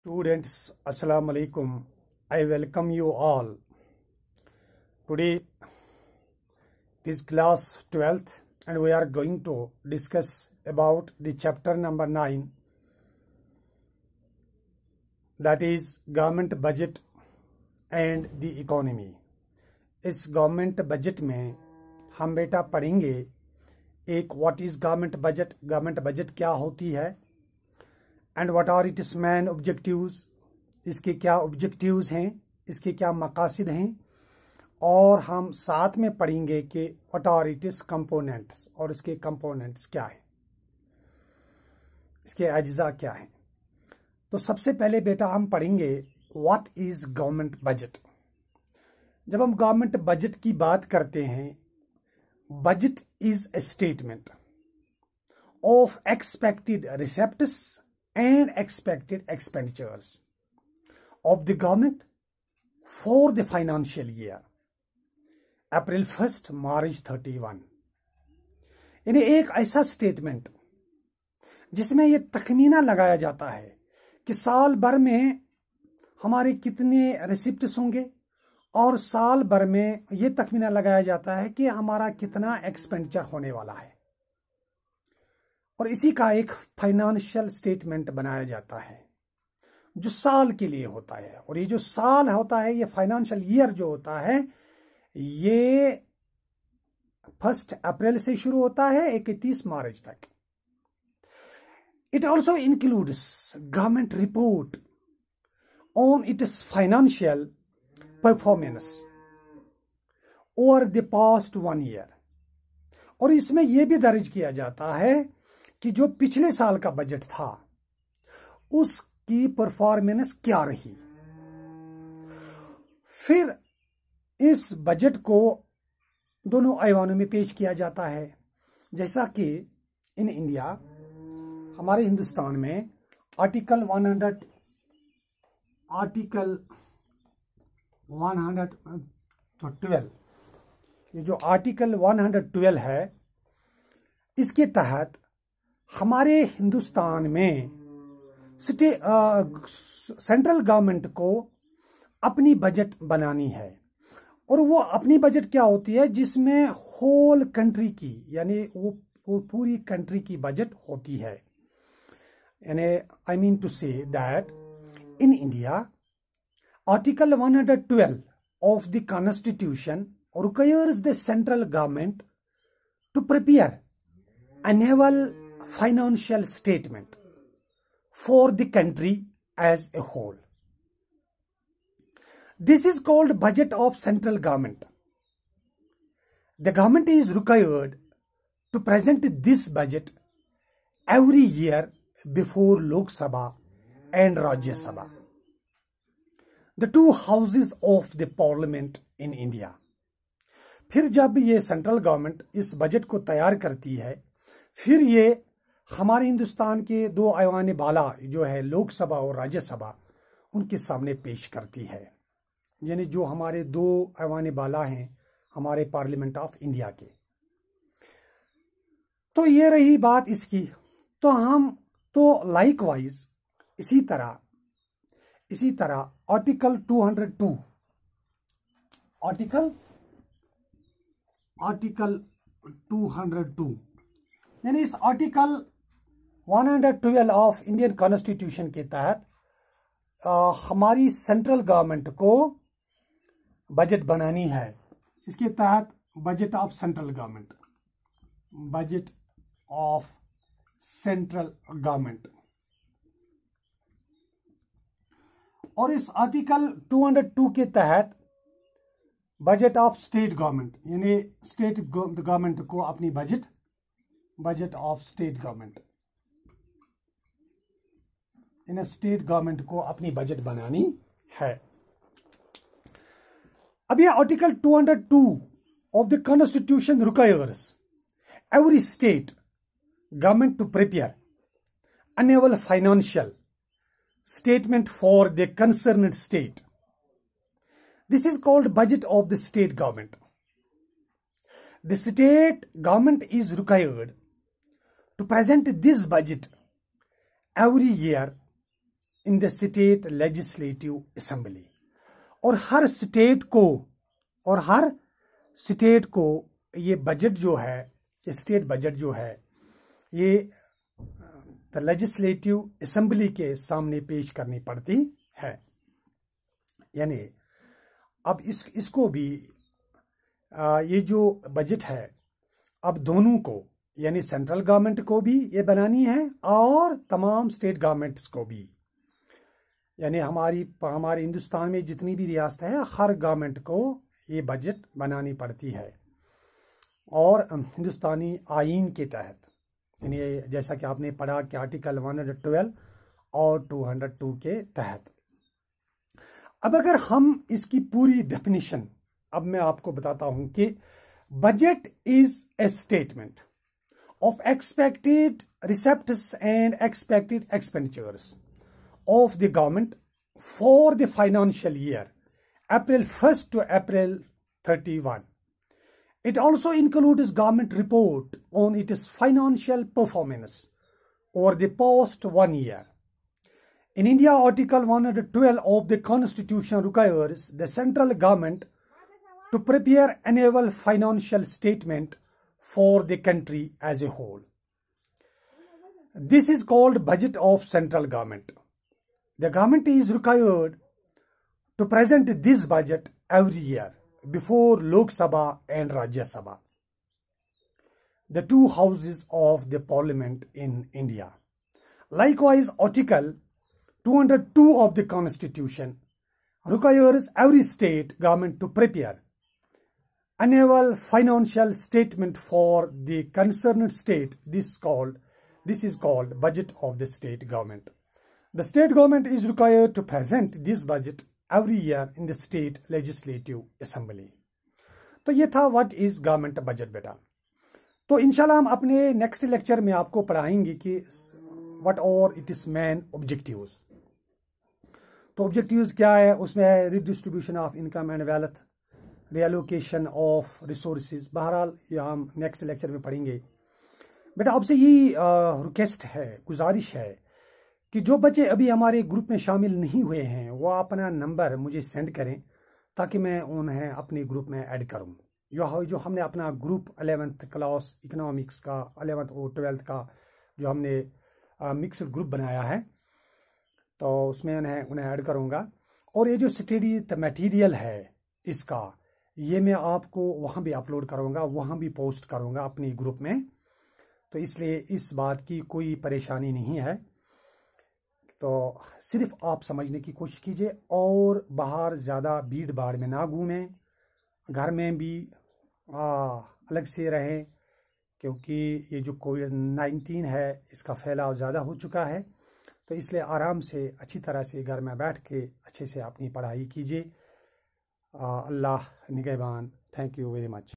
Students, Assalamu alaikum. I welcome you all. Today is class 12th and we are going to discuss about the chapter number 9, that is government budget and the economy. इस government budget में हम बेटा पढ़ेंगे एक what is government budget क्या होती है, and what are its main objectives, इसके क्या ऑब्जेक्टिव्स हैं, इसके क्या मकासद हैं, और हम साथ में पढ़ेंगे कि व्हाट आर इट्स कंपोनेंट्स, और इसके कंपोनेंट्स क्या हैं, इसके अज्जा क्या हैं। तो सबसे पहले बेटा हम पढ़ेंगे व्हाट इज गवर्नमेंट बजट। जब हम गवर्नमेंट बजट की बात करते हैं, budget is a statement of expected receipts and expected expenditures of the government for the financial year April 1st March 31। यानी एक ऐसा स्टेटमेंट जिसमें यह तखमीना लगाया जाता है कि साल भर में हमारे कितने रिसिप्ट्स होंगे, और साल भर में यह तखमीना लगाया जाता है कि हमारा कितना एक्सपेंडिचर होने वाला है, और इसी का एक फाइनेंशियल स्टेटमेंट बनाया जाता है जो साल के लिए होता है। और ये जो साल होता है, ये फाइनेंशियल ईयर जो होता है, ये 1 अप्रैल से शुरू होता है 31 मार्च तक। It also includes government report on it's financial performance over the past 1 year. और इसमें यह भी दर्ज किया जाता है कि जो पिछले साल का बजट था उसकी परफॉर्मेंस क्या रही। फिर इस बजट को दोनों ऐवानों में पेश किया जाता है, जैसा कि इन इंडिया, हमारे हिंदुस्तान में आर्टिकल 112, ये जो आर्टिकल 112 है, इसके तहत हमारे हिंदुस्तान में सेंट्रल गवर्नमेंट को अपनी बजट बनानी है। और वो अपनी बजट क्या होती है, जिसमें होल कंट्री की, यानी वो पूरी कंट्री की बजट होती है। यानी I mean to say that in India article 112 of the constitution requires the central government to prepare annual financial statement for the country as a whole. This is called budget of central government. The government is required to present this budget every year before Lok Sabha and Rajya Sabha, the two houses of the parliament in India. फिर जब ये central government इस budget को तैयार करती है, फिर ये हमारे हिंदुस्तान के दो ऐवान बाला जो है लोकसभा और राज्यसभा, उनके सामने पेश करती है। यानी जो हमारे दो ऐवान बाला हैं हमारे पार्लियामेंट ऑफ इंडिया के। तो ये रही बात इसकी। तो हम तो लाइकवाइज इसी तरह आर्टिकल 202 यानी इस आर्टिकल 112 ऑफ इंडियन कॉन्स्टिट्यूशन के तहत हमारी सेंट्रल गवर्नमेंट को बजट बनानी है। इसके तहत बजट ऑफ सेंट्रल गवर्नमेंट, और इस आर्टिकल 202 के तहत बजट ऑफ स्टेट गवर्नमेंट, यानी स्टेट गवर्नमेंट को अपनी बजट ऑफ स्टेट गवर्नमेंट, इन स्टेट गवर्नमेंट को अपनी बजट बनानी है। अब यह article 202 of the constitution requires every state government to prepare annual financial statement for the concerned state. This is called budget of the state government. The state government is required to present this budget every year in the state legislative assembly. और हर state को ये budget जो है, ये state budget जो है, ये the legislative assembly के सामने पेश करनी पड़ती है। यानी अब इसको भी ये जो बजट है अब दोनों को, यानी सेंट्रल गवर्नमेंट को भी ये बनानी है और तमाम स्टेट गवर्नमेंट्स को भी। यानी हमारे हिंदुस्तान में जितनी भी रियासत है, हर गवर्नमेंट को ये बजट बनानी पड़ती है और हिंदुस्तानी आईन के तहत, यानी जैसा कि आपने पढ़ा कि आर्टिकल 112 और 202 के तहत। अब अगर हम इसकी पूरी डेफिनेशन, अब मैं आपको बताता हूं कि budget is a statement of expected receipts and expected expenditures of the government for the financial year April 1st to April 31. It also includes government report on its financial performance over the past 1 year. In India, Article 112 of the Constitution requires the central government to prepare annual financial statement for the country as a whole. This is called budget of central government. The government is required to present this budget every year before Lok Sabha and Rajya Sabha, the two houses of the parliament in India. Likewise, Article 202 of the Constitution requires every state government to prepare annual financial statement for the concerned state. This is called budget of the state government. The state government is required to present this budget every year in the state legislative assembly. तो ये था what is government budget बेटा। तो इंशाल्लाह हम अपने next lecture में आपको पढ़ाएंगे कि what are it is main objectives. तो ऑब्जेक्टिव्स क्या है, उसमें है redistribution of income and wealth, reallocation of resources. बहरहाल ये हम नेक्स्ट लेक्चर में पढ़ेंगे बेटा। आपसे यही रिक्वेस्ट है, गुजारिश है कि जो बच्चे अभी हमारे ग्रुप में शामिल नहीं हुए हैं वो अपना नंबर मुझे सेंड करें ताकि मैं उन्हें अपने ग्रुप में ऐड करूं। जो हमने अपना ग्रुप 11th क्लास इकोनॉमिक्स का, 11th और 12th का जो हमने मिक्सड ग्रुप बनाया है, तो उसमें उन्हें ऐड करूंगा। और ये जो स्टडी मटेरियल है इसका, ये मैं आपको वहाँ भी अपलोड करूंगा, वहाँ भी पोस्ट करूंगा अपनी ग्रुप में। तो इसलिए इस बात की कोई परेशानी नहीं है। तो सिर्फ आप समझने की कोशिश कीजिए और बाहर ज़्यादा भीड़ भाड़ में ना घूमें, घर में भी अलग से रहें, क्योंकि ये जो कोविड-19 है इसका फैलाव ज़्यादा हो चुका है। तो इसलिए आराम से अच्छी तरह से घर में बैठ के अच्छे से अपनी पढ़ाई कीजिए। अल्लाह निगहबान। Thank you very much.